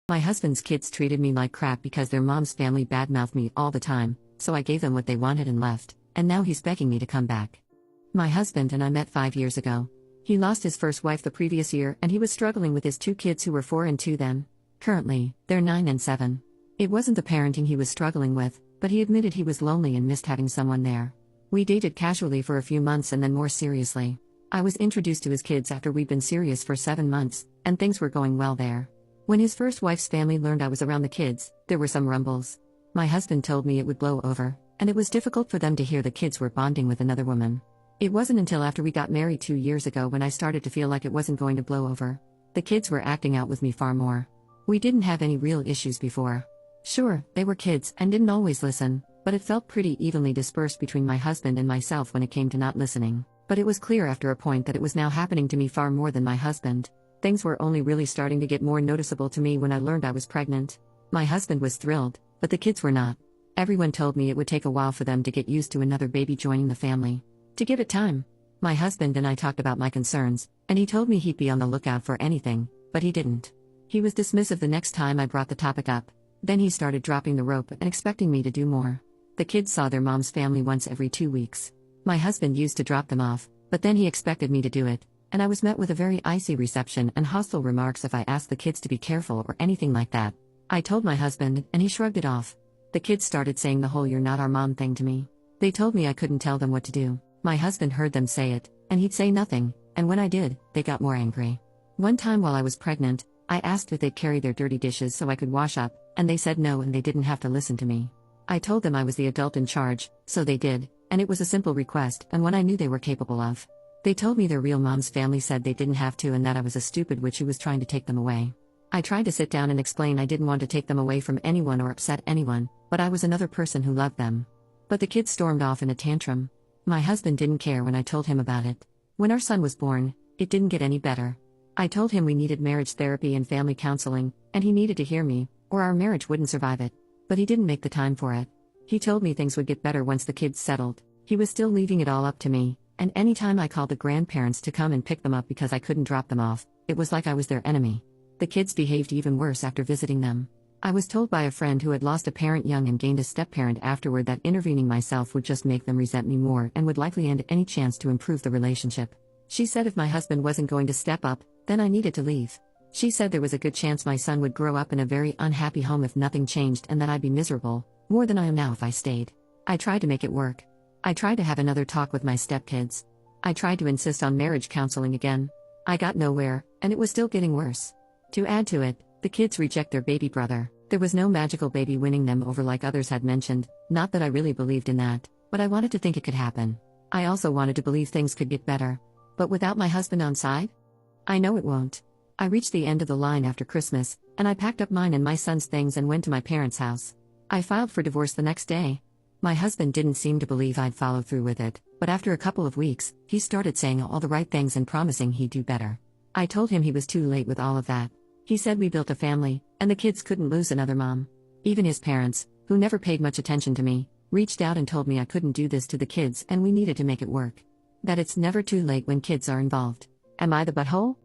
My husband's kids treated me like crap because their mom's family badmouthed me all the time, so I gave them what they wanted and left, and now he's begging me to come back. My husband and I met 5 years ago. He lost his first wife the previous year and he was struggling with his 2 kids who were 4 and 2 then. Currently, they're 9 and 7. It wasn't the parenting he was struggling with, but he admitted he was lonely and missed having someone there. We dated casually for a few months and then more seriously. I was introduced to his kids after we'd been serious for 7 months, and things were going well there. When his first wife's family learned I was around the kids, there were some rumbles. My husband told me it would blow over, and it was difficult for them to hear the kids were bonding with another woman. It wasn't until after we got married 2 years ago when I started to feel like it wasn't going to blow over. The kids were acting out with me far more. We didn't have any real issues before. Sure, they were kids and didn't always listen, but it felt pretty evenly dispersed between my husband and myself when it came to not listening. But it was clear after a point that it was now happening to me far more than my husband. Things were only really starting to get more noticeable to me when I learned I was pregnant. My husband was thrilled, but the kids were not. Everyone told me it would take a while for them to get used to another baby joining the family. To give it time. My husband and I talked about my concerns, and he told me he'd be on the lookout for anything, but he didn't. He was dismissive the next time I brought the topic up. Then he started dropping the rope and expecting me to do more. The kids saw their mom's family once every 2 weeks. My husband used to drop them off, but then he expected me to do it, and I was met with a very icy reception and hostile remarks if I asked the kids to be careful or anything like that. I told my husband, and he shrugged it off. The kids started saying the whole "you're not our mom" thing to me. They told me I couldn't tell them what to do. My husband heard them say it, and he'd say nothing, and when I did, they got more angry. One time while I was pregnant, I asked if they'd carry their dirty dishes so I could wash up, and they said no and they didn't have to listen to me. I told them I was the adult in charge, so they did, and it was a simple request and one I knew they were capable of. They told me their real mom's family said they didn't have to and that I was a stupid witch who was trying to take them away. I tried to sit down and explain I didn't want to take them away from anyone or upset anyone, but I was another person who loved them. But the kids stormed off in a tantrum. My husband didn't care when I told him about it. When our son was born, it didn't get any better. I told him we needed marriage therapy and family counseling, and he needed to hear me, or our marriage wouldn't survive it. But he didn't make the time for it. He told me things would get better once the kids settled. He was still leaving it all up to me, and anytime I called the grandparents to come and pick them up because I couldn't drop them off, it was like I was their enemy. The kids behaved even worse after visiting them. I was told by a friend who had lost a parent young and gained a step-parent afterward that intervening myself would just make them resent me more and would likely end any chance to improve the relationship. She said if my husband wasn't going to step up, then I needed to leave. She said there was a good chance my son would grow up in a very unhappy home if nothing changed and that I'd be miserable, more than I am now if I stayed. I tried to make it work. I tried to have another talk with my stepkids. I tried to insist on marriage counseling again. I got nowhere, and it was still getting worse. To add to it, the kids reject their baby brother. There was no magical baby winning them over like others had mentioned, not that I really believed in that, but I wanted to think it could happen. I also wanted to believe things could get better. But without my husband on side? I know it won't. I reached the end of the line after Christmas, and I packed up mine and my son's things and went to my parents' house. I filed for divorce the next day. My husband didn't seem to believe I'd follow through with it, but after a couple of weeks, he started saying all the right things and promising he'd do better. I told him he was too late with all of that. He said we built a family, and the kids couldn't lose another mom. Even his parents, who never paid much attention to me, reached out and told me I couldn't do this to the kids and we needed to make it work. That it's never too late when kids are involved. Am I the butthole?